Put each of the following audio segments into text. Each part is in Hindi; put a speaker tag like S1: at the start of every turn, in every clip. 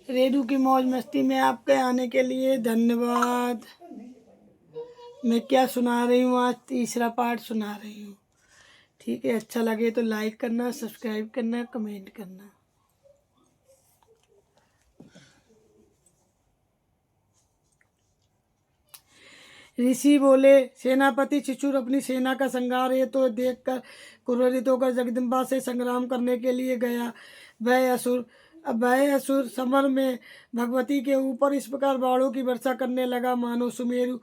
S1: रेडू की मौज मस्ती में आपके आने के लिए धन्यवाद। मैं क्या सुना रही हूँ, आज तीसरा पार्ट सुना रही हूँ। ठीक है, अच्छा लगे तो लाइक करना, सब्सक्राइब करना, कमेंट करना। ऋषि बोले, सेनापति शिशुर अपनी सेना का संहार है तो देखकर क्रोधित होकर जगदम्बा से संग्राम करने के लिए गया। वह असुर समर में भगवती के ऊपर इस प्रकार बाणों की वर्षा करने लगा मानो सुमेरु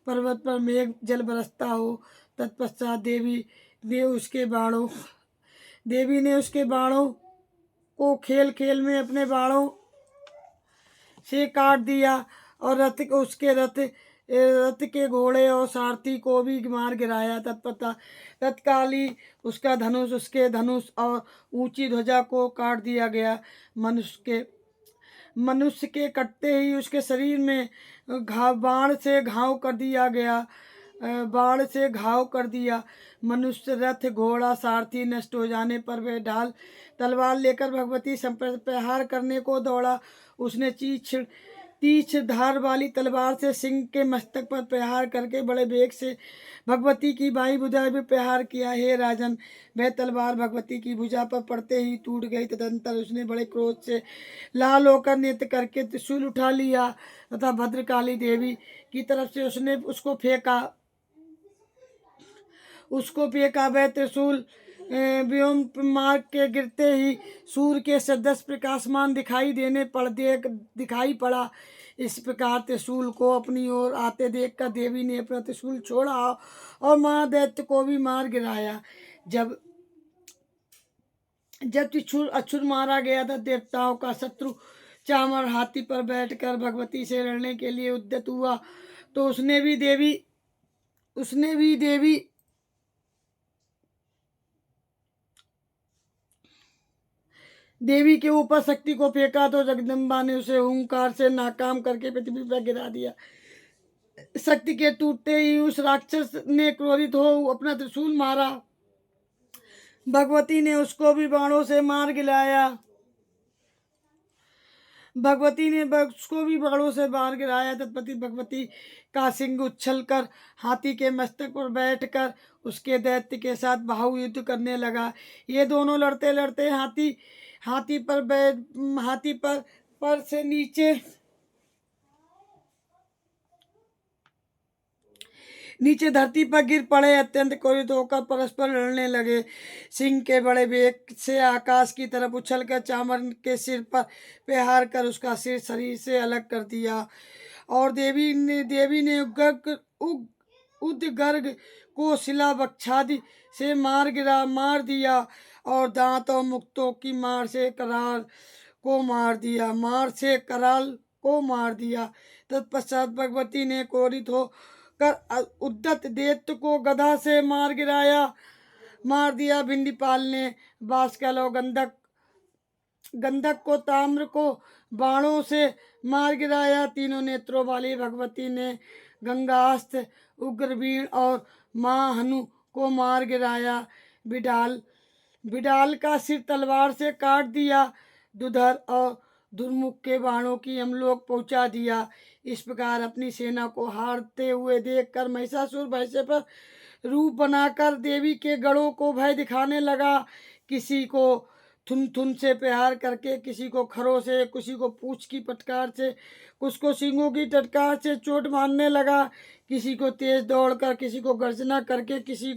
S1: पर्वत पर मेघ जल बरसता हो। तत्पश्चात देवी ने उसके बाणों को खेल खेल में अपने बाणों से काट दिया और रथ के घोड़े और सारथी को भी मार गिराया। तत्काली उसके धनुष और ऊंची ध्वजा को काट दिया गया। मनुष्य के कटते ही उसके शरीर में बाण से घाव कर दिया। मनुष्य रथ घोड़ा सारथी नष्ट हो जाने पर वह ढाल तलवार लेकर भगवती प्रहार करने को दौड़ा। उसने तीक्ष धार वाली तलवार से सिंह के मस्तक पर प्रहार करके बड़े वेग से भगवती की बाईं भुजा में प्रहार किया। हे राजन, वह तलवार भगवती की भुजा पर पड़ते ही टूट गई। तदंतर उसने बड़े क्रोध से लाल होकर नृत्य करके त्रिशूल उठा लिया तथा भद्रकाली देवी की तरफ से उसने उसको फेंका। वह त्रिशूल व्योम मार्ग के गिरते ही सूर्य के सदृश प्रकाशमान दिखाई पड़ा। इस प्रकार त्रिशूल को अपनी ओर आते देखकर देवी ने अपना त्रिशूल छोड़ा और महादैत्य को भी मार गिराया। जब त्रिशूल अछूर मारा गया था, देवताओं का शत्रु चामर हाथी पर बैठकर भगवती से लड़ने के लिए उद्यत हुआ तो उसने भी देवी के ऊपर शक्ति को फेंका तो जगदम्बा ने उसे हुंकार से नाकाम करके पृथ्वी पर गिरा दिया। शक्ति के टूटते ही उस राक्षस ने क्रोधित हो अपना त्रिशूल मारा। भगवती ने उसको भी बाणों से मार गिराया। तत्पति भगवती का सिंह उछल कर हाथी के मस्तक पर बैठकर उसके दैत्य के साथ बाहु युद्ध करने लगा। ये दोनों लड़ते लड़ते हाथी पर से नीचे धरती पर गिर पड़े। अत्यंत क्रोधित होकर परस्पर लड़ने लगे। सिंह के बड़े वेग से आकाश की तरफ उछलकर चामर के सिर पर प्रहार कर उसका सिर शरीर से अलग कर दिया और देवी ने उदगर्ग को शिला बक्षादि से मार दिया और दांत और मुक्तों की मार से कराल को मार दिया। तत्पश्चात भगवती ने क्रोधित होकर उद्धत दैत्य को गदा से मार दिया। भिंडीपाल ने बाष्कल और गंधक को ताम्र को बाणों से मार गिराया। तीनों नेत्रों वाली भगवती ने गंगास्त्र, उग्रवीण और महाहनु को मार गिराया। बिडाल का सिर तलवार से काट दिया। दुधर और दुर्मुख के बाणों की हमलोक पहुंचा दिया। इस प्रकार अपनी सेना को हारते हुए देखकर महिषासुर भय से पर रूप बनाकर देवी के गढ़ों को भय दिखाने लगा। किसी को थुन से प्रहार करके, किसी को खरों से, किसी को पूंछ की फटकार से, कुछ को सींगों की टटकार से चोट मारने लगा। किसी को तेज दौड़कर, किसी को गर्जना करके, किसी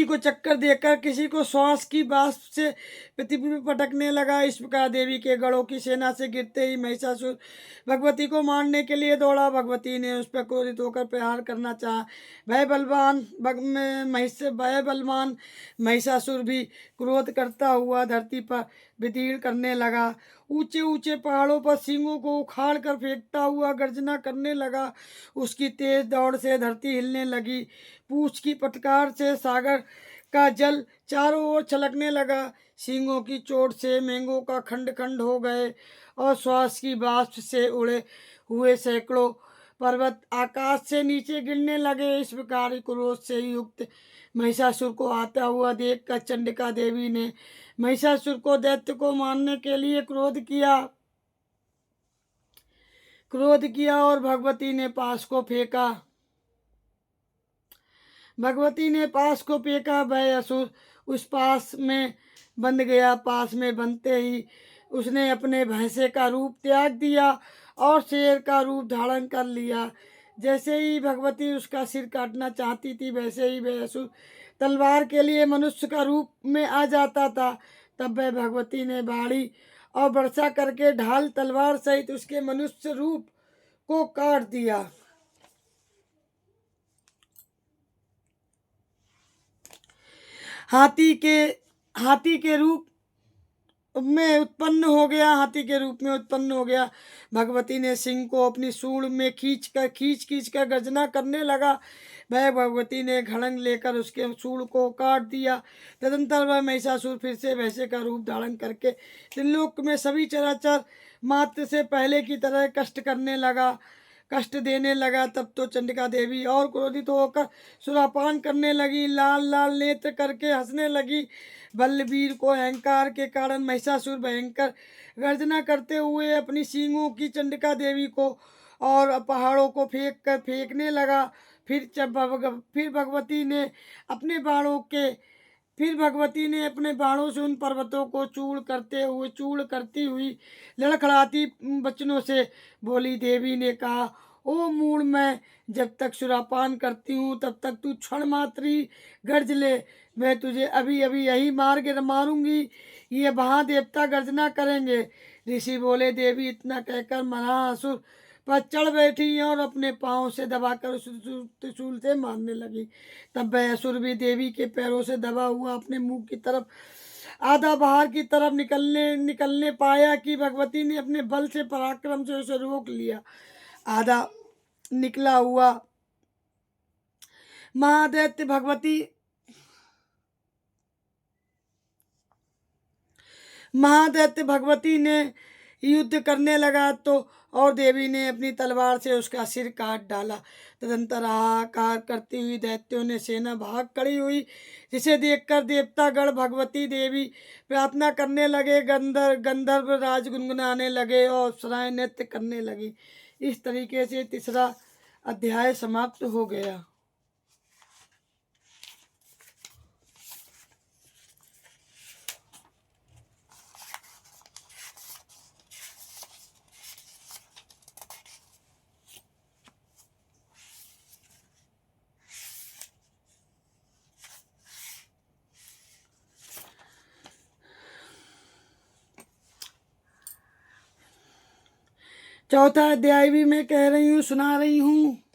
S1: को चक्कर देकर, किसी को श्वास की बाष्प से पृथ्वी में पटकने लगा। इस प्रकार देवी के गढ़ों की सेना से गिरते ही महिषासुर भगवती को मारने के लिए दौड़ा। भगवती ने उस पर क्रोधित होकर प्रहार करना चाहा। भय बलवान महिषासुर भी क्रोध करता हुआ धरती पर वितीर्ण करने लगा। ऊंचे ऊंचे पहाड़ों पर सींगों को उखाड़ कर फेंकता हुआ गर्जना करने लगा। उसकी तेज दौड़ से धरती हिलने लगी। पूंछ की फटकार से सागर का जल चारों ओर छलकने लगा। सींगों की चोट से मेघों का खंड खंड हो गए और श्वास की वाष्प से उड़े हुए सैकड़ों पर्वत आकाश से नीचे गिरने लगे। इस प्रकार क्रोध से युक्त महिषासुर को आता हुआ देखकर चंडिका देवी ने महिषासुर को दैत्य को मारने के लिए क्रोध किया और भगवती ने पास को फेंका। भगवती ने पास को फेंका, वह असुर उस पास में बंध गया। पास में बंधते ही उसने अपने भैंसे का रूप त्याग दिया और शेर का रूप धारण कर लिया। जैसे ही भगवती उसका सिर काटना चाहती थी, वैसे ही वह असुर तलवार के लिए मनुष्य का रूप में आ जाता था। तब वह भगवती ने बाड़ी और वर्षा करके ढाल तलवार सहित उसके मनुष्य रूप को काट दिया। हाथी के रूप में उत्पन्न हो गया। भगवती ने सिंह को अपनी सूंड में खींच कर गर्जना करने लगा। वह भगवती ने खड़ंग लेकर उसके सूंड को काट दिया। तदंतर वह महिषासुर फिर से वैसे का रूप धारण करके त्रिलोक में सभी चराचर मात्र से पहले की तरह कष्ट देने लगा। तब तो चंडिका देवी और क्रोधित होकर सुरापान करने लगी, लाल लाल नेत्र करके हंसने लगी। बलवीर को अहंकार के कारण महिषासुर भयंकर गर्जना करते हुए अपनी सींगों की चंडिका देवी को और पहाड़ों को फेंकने लगा। फिर भगवती ने अपने बाणों से उन पर्वतों को चूर्ण करती हुई लड़खड़ाती वचनों से बोली। देवी ने कहा, ओ मूढ़, मैं जब तक सुरापान करती हूँ तब तक तू क्षण मात्र ही गर्ज ले। मैं तुझे अभी अभी यही मारूंगी। ये महादेवता गर्जना करेंगे। ऋषि बोले, देवी इतना कहकर महासुर पर चढ़ बैठी और अपने पांव से दबाकर उस त्रिशूल से मारने लगी। तब वह असुर भी देवी के पैरों से दबा हुआ अपने मुंह की तरफ आधा बाहर की तरफ निकलने पाया कि भगवती ने अपने बल से पराक्रम से उसे रोक लिया। आधा निकला हुआ महादैत्य भगवती ने युद्ध करने लगा तो और देवी ने अपनी तलवार से उसका सिर काट डाला। तदंतर हाहाकार करती हुई दैत्यों ने सेना भाग खड़ी हुई, जिसे देखकर देवतागण भगवती देवी प्रार्थना करने लगे। गंधर्व राज गुनगुनाने लगे और अप्सराएं नृत्य करने लगी। इस तरीके से तीसरा अध्याय समाप्त हो गया। चौथा अध्याय भी मैं कह रही हूँ, सुना रही हूँ।